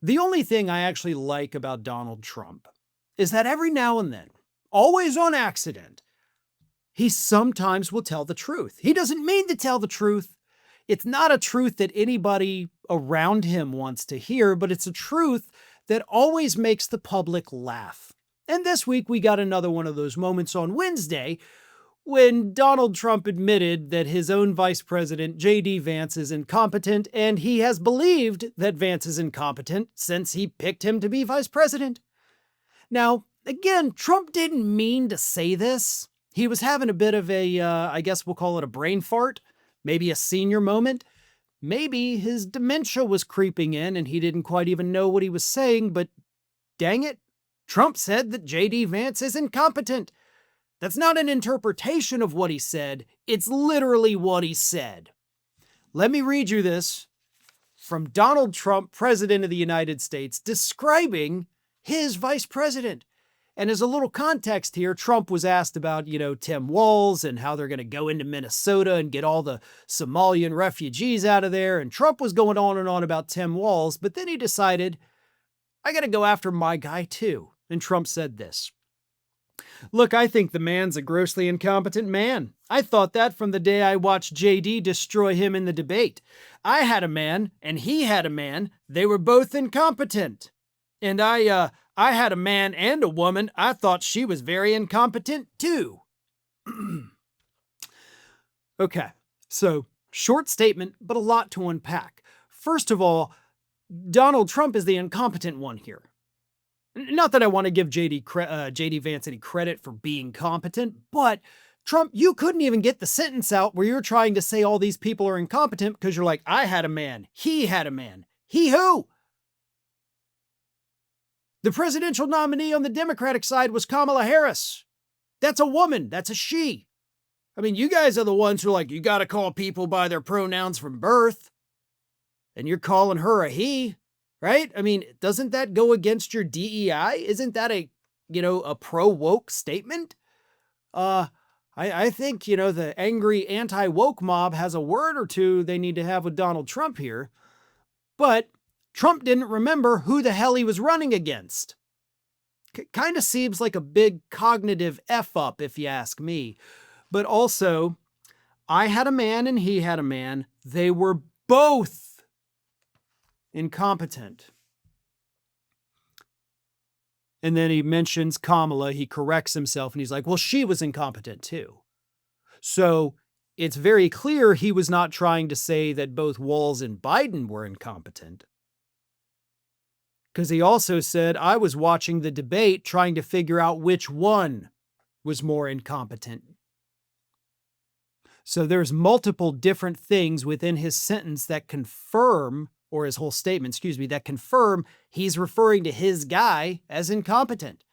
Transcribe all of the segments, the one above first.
The only thing I actually like about Donald Trump is that every now and then, always on accident, he sometimes will tell the truth. He doesn't mean to tell the truth. It's not a truth that anybody around him wants to hear, but it's a truth that always makes the public laugh. And this week we got another one of those moments on Wednesday when Donald Trump admitted that his own Vice President JD Vance is incompetent, and he has believed that Vance is incompetent since he picked him to be Vice President. Now, again, Trump didn't mean to say this. He was having a bit of a, I guess we'll call it a brain fart, maybe a senior moment. Maybe his dementia was creeping in and he didn't quite even know what he was saying, but dang it, Trump said that JD Vance is incompetent. That's not an interpretation of what he said. It's literally what he said. Let me read you this from Donald Trump, President of the United States, describing his vice president. And as a little context here, Trump was asked about, Tim Walz and how they're going to go into Minnesota and get all the Somalian refugees out of there. And Trump was going on and on about Tim Walz, but then he decided, I got to go after my guy too. And Trump said this. Look, I think the man's a grossly incompetent man. I thought that from the day I watched JD destroy him in the debate. I had a man, and he had a man. They were both incompetent. And I had a man and a woman. I thought she was very incompetent too. Okay, so short statement, but a lot to unpack. First of all, Donald Trump is the incompetent one here. Not that I want to give JD Vance any credit for being competent, but Trump, you couldn't even get the sentence out where you're trying to say all these people are incompetent because you're like, I had a man, he had a man. He who? The presidential nominee on the Democratic side was Kamala Harris. That's a woman. That's a she. I mean, you guys are the ones who are like, you got to call people by their pronouns from birth. And you're calling her a he. Right? I mean, doesn't that go against your DEI? Isn't that a pro-woke statement? I think, the angry anti-woke mob has a word or two they need to have with Donald Trump here. But Trump didn't remember who the hell he was running against. Kind of seems like a big cognitive F-up, if you ask me. But also, I had a man and he had a man. They were both incompetent. And then he mentions Kamala. He corrects himself and he's like, well, she was incompetent too. So it's very clear he was not trying to say that both Walz and Biden were incompetent. Because he also said, I was watching the debate trying to figure out which one was more incompetent. So there's multiple different things within his sentence that confirm, or his whole statement, that confirm he's referring to his guy as incompetent.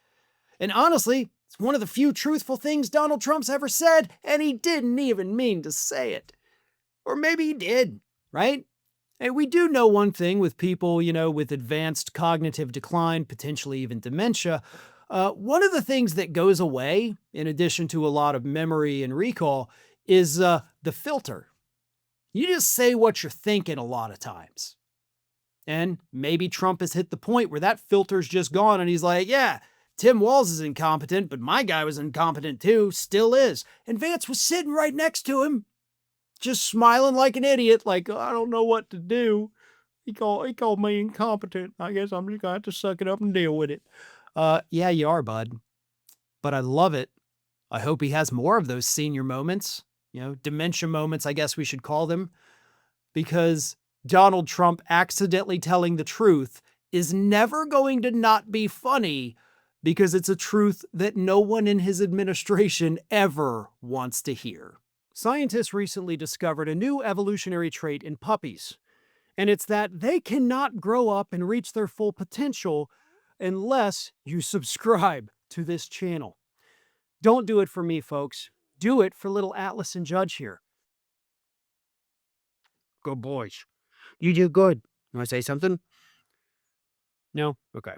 And honestly, it's one of the few truthful things Donald Trump's ever said, and he didn't even mean to say it. Or maybe he did, right? And we do know one thing with people, with advanced cognitive decline, potentially even dementia. One of the things that goes away, in addition to a lot of memory and recall, is the filter. You just say what you're thinking a lot of times. And maybe Trump has hit the point where that filter's just gone and he's like, yeah, Tim Walz is incompetent, but my guy was incompetent too, still is. And Vance was sitting right next to him, just smiling like an idiot, like, oh, I don't know what to do. He called me incompetent. I guess I'm just going to have to suck it up and deal with it. Yeah, you are, bud. But I love it. I hope he has more of those senior moments, dementia moments, I guess we should call them, because Donald Trump accidentally telling the truth is never going to not be funny because it's a truth that no one in his administration ever wants to hear. Scientists recently discovered a new evolutionary trait in puppies, and it's that they cannot grow up and reach their full potential unless you subscribe to this channel. Don't do it for me, folks. Do it for little Atlas and Judge here. Good boys. You do good. You want to say something? No? Okay.